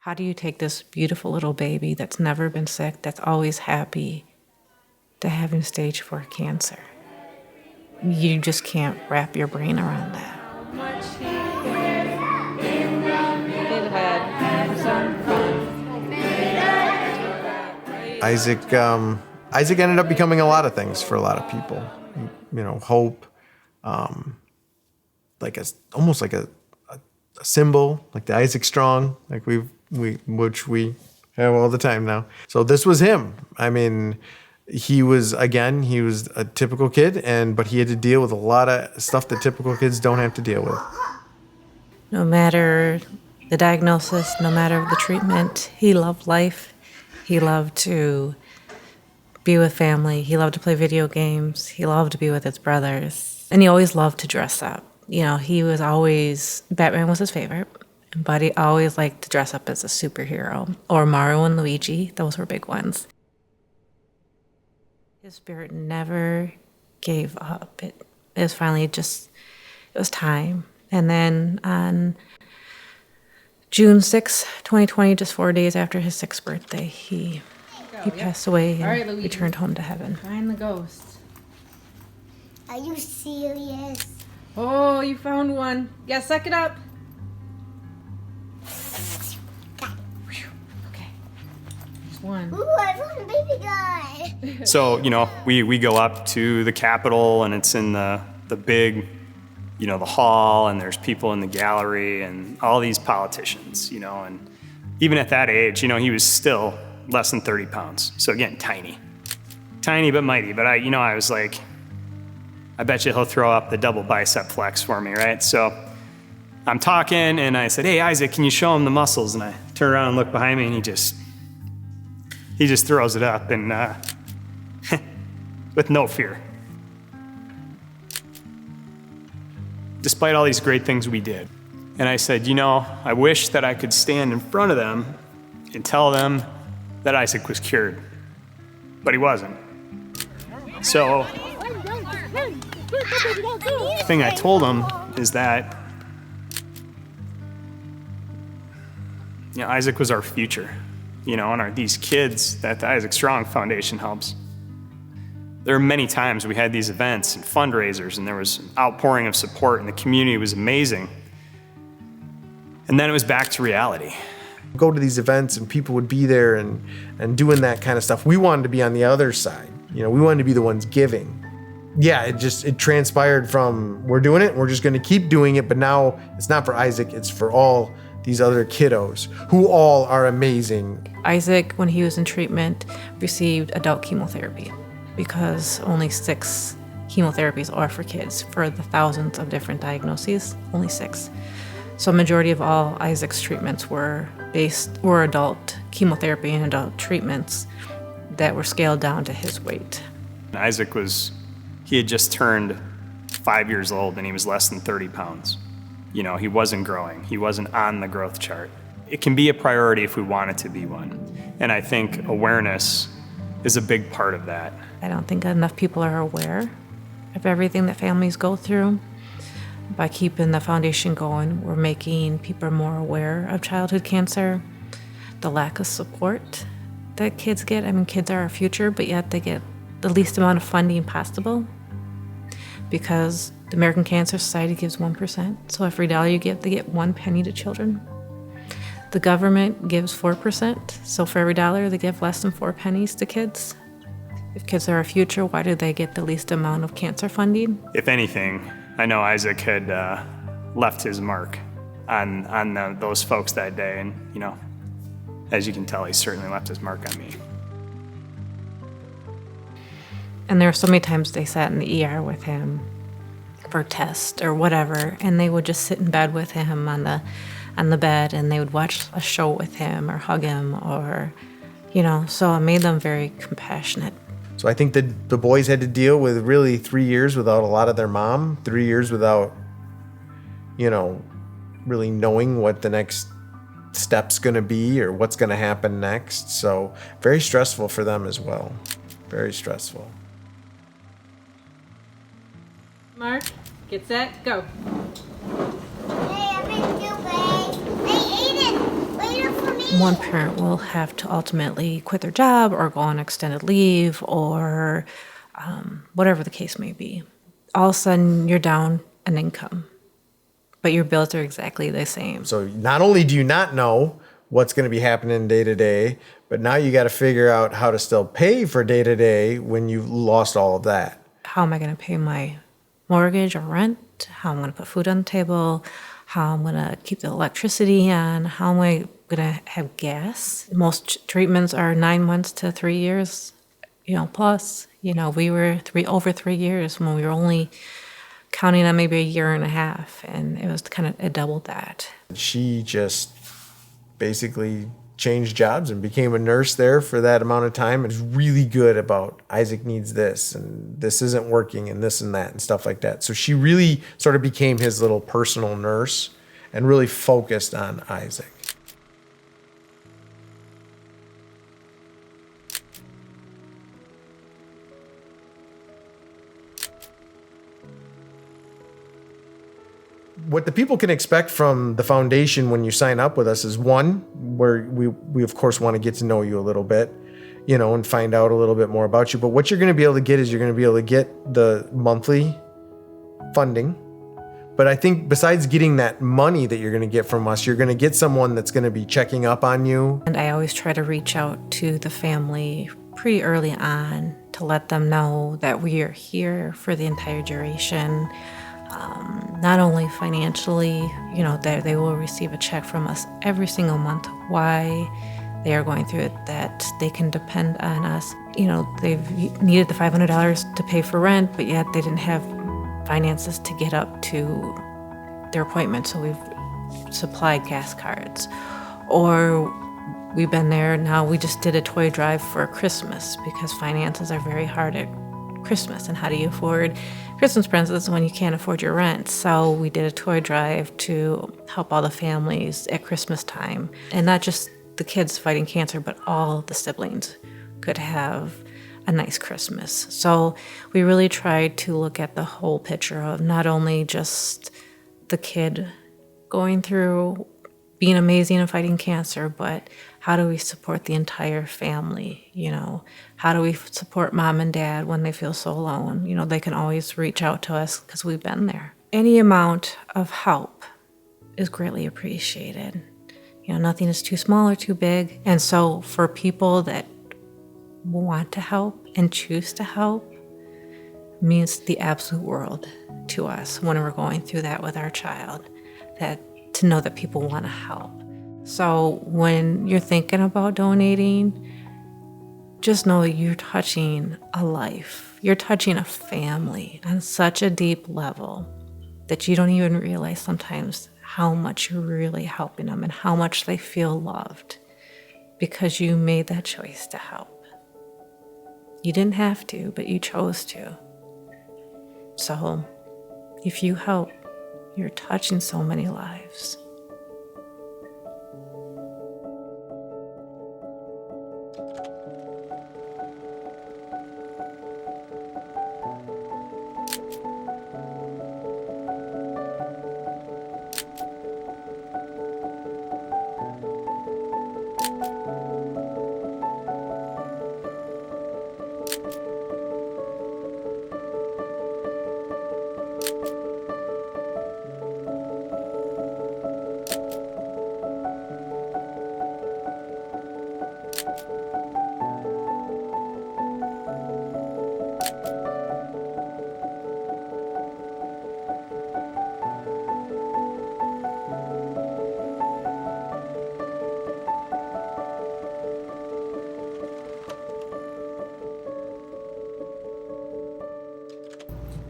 How do you take this beautiful little baby that's never been sick, that's always happy, to having stage 4 cancer? You just can't wrap your brain around that. Isaac ended up becoming a lot of things for a lot of people. Hope, almost like a symbol, like the Isaac Strong, like which we have all the time now. So this was him. I mean, he was a typical kid, but he had to deal with a lot of stuff that typical kids don't have to deal with. No matter the diagnosis, no matter the treatment, he loved life. He loved to be with family. He loved to play video games. He loved to be with his brothers. And he always loved to dress up. Batman was his favorite, but he always liked to dress up as a superhero. Or Mario and Luigi, those were big ones. His spirit never gave up. It was finally it was time. And then on June 6, 2020, just 4 days after his 6th birthday, he passed away and returned home to heaven. Find the ghost. Are you serious? Oh, you found one. Yeah, suck it up. Got it. Okay. There's one. Ooh, I found a baby guy. So, we go up to the Capitol, and it's in the big, the hall, and there's people in the gallery and all these politicians, and even at that age, he was still less than 30 pounds. So again, tiny but mighty. But I was like, I bet you he'll throw up the double bicep flex for me, right? So I'm talking, and I said, hey, Isaac, can you show him the muscles? And I turn around and look behind me, and he just throws it up, and with no fear. Despite all these great things we did. And I said, I wish that I could stand in front of them and tell them that Isaac was cured, but he wasn't. So the thing I told him is that Isaac was our future, and these kids that the Isaac Strong Foundation helps. There were many times we had these events and fundraisers, and there was an outpouring of support, and the community was amazing. And then it was back to reality. Go to these events, and people would be there and doing that kind of stuff. We wanted to be on the other side. We wanted to be the ones giving. Yeah, it transpired from, we're doing it, we're just gonna keep doing it, but now it's not for Isaac, it's for all these other kiddos who all are amazing. Isaac, when he was in treatment, received adult chemotherapy because only 6 chemotherapies are for kids. For the thousands of different diagnoses, only 6. So majority of all Isaac's treatments were adult chemotherapy and adult treatments that were scaled down to his weight. Isaac he had just turned 5 years old, and he was less than 30 pounds. He wasn't growing. He wasn't on the growth chart. It can be a priority if we want it to be one. And I think awareness is a big part of that. I don't think enough people are aware of everything that families go through. By keeping the foundation going, we're making people more aware of childhood cancer, the lack of support that kids get. I mean, kids are our future, but yet they get the least amount of funding possible because the American Cancer Society gives 1%. So every dollar you give, they get 1 penny to children. The government gives 4%. So for every dollar, they give less than 4 pennies to kids. If kids are our future, why do they get the least amount of cancer funding? If anything, I know Isaac had left his mark on those folks that day. And, as you can tell, he certainly left his mark on me. And there were so many times they sat in the ER with him for tests or whatever, and they would just sit in bed with him on the bed, and they would watch a show with him or hug him or, so it made them very compassionate. So I think that the boys had to deal with really 3 years without a lot of their mom, 3 years without, really knowing what the next step's gonna be or what's gonna happen next. So very stressful for them as well. Very stressful. Mark, get set, go. Hey, I'm in your way. Hey, Aiden, wait up for me. one parent will have to ultimately quit their job or go on extended leave or whatever the case may be. All of a sudden, you're down an income, but your bills are exactly the same. So not only do you not know what's going to be happening day to day, but now you got to figure out how to still pay for day to day when you've lost all of that. How am I going to pay my mortgage or rent? How am I going to put food on the table? How I'm going to keep the electricity on? How am I going to have gas? Most treatments are 9 months to 3 years, plus. We were over 3 years when we were only counting on maybe a year and a half, and it was it doubled that. She just basically changed jobs and became a nurse there for that amount of time and is really good about Isaac needs this and this isn't working and this and that and stuff like that. So she really sort of became his little personal nurse and really focused on Isaac. What the people can expect from the foundation when you sign up with us is one, where we of course want to get to know you a little bit, and find out a little bit more about you. But what you're going to be able to get is you're going to be able to get the monthly funding. But I think besides getting that money that you're going to get from us, you're going to get someone that's going to be checking up on you. And I always try to reach out to the family pretty early on to let them know that we are here for the entire duration. Not only financially, that they will receive a check from us every single month. Why they are going through it, that they can depend on us. They've needed the $500 to pay for rent, but yet they didn't have finances to get up to their appointment, so we've supplied gas cards. Or we've been there, now we just did a toy drive for Christmas because finances are very hard at Christmas, and how do you afford Christmas presents when you can't afford your rent? So we did a toy drive to help all the families at Christmas time, and not just the kids fighting cancer, but all the siblings could have a nice Christmas. So we really tried to look at the whole picture of not only just the kid going through being amazing and fighting cancer, but how do we support the entire family? How do we support mom and dad when they feel so alone? They can always reach out to us because we've been there. Any amount of help is greatly appreciated. Nothing is too small or too big. And so for people that want to help and choose to help, means the absolute world to us when we're going through that with our child, that to know that people want to help. So when you're thinking about donating, just know that you're touching a life. You're touching a family on such a deep level that you don't even realize sometimes how much you're really helping them and how much they feel loved because you made that choice to help. You didn't have to, but you chose to. So if you help, you're touching so many lives.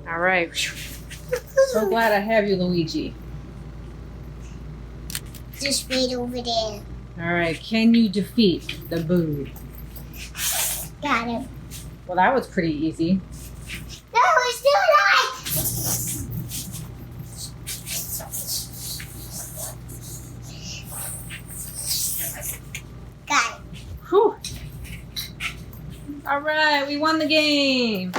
All right. So glad I have you, Luigi. Just right over there. All right. Can you defeat the boo? Got him. Well, that was pretty easy. No, it's still alive. Got it. Whew. All right. We won the game.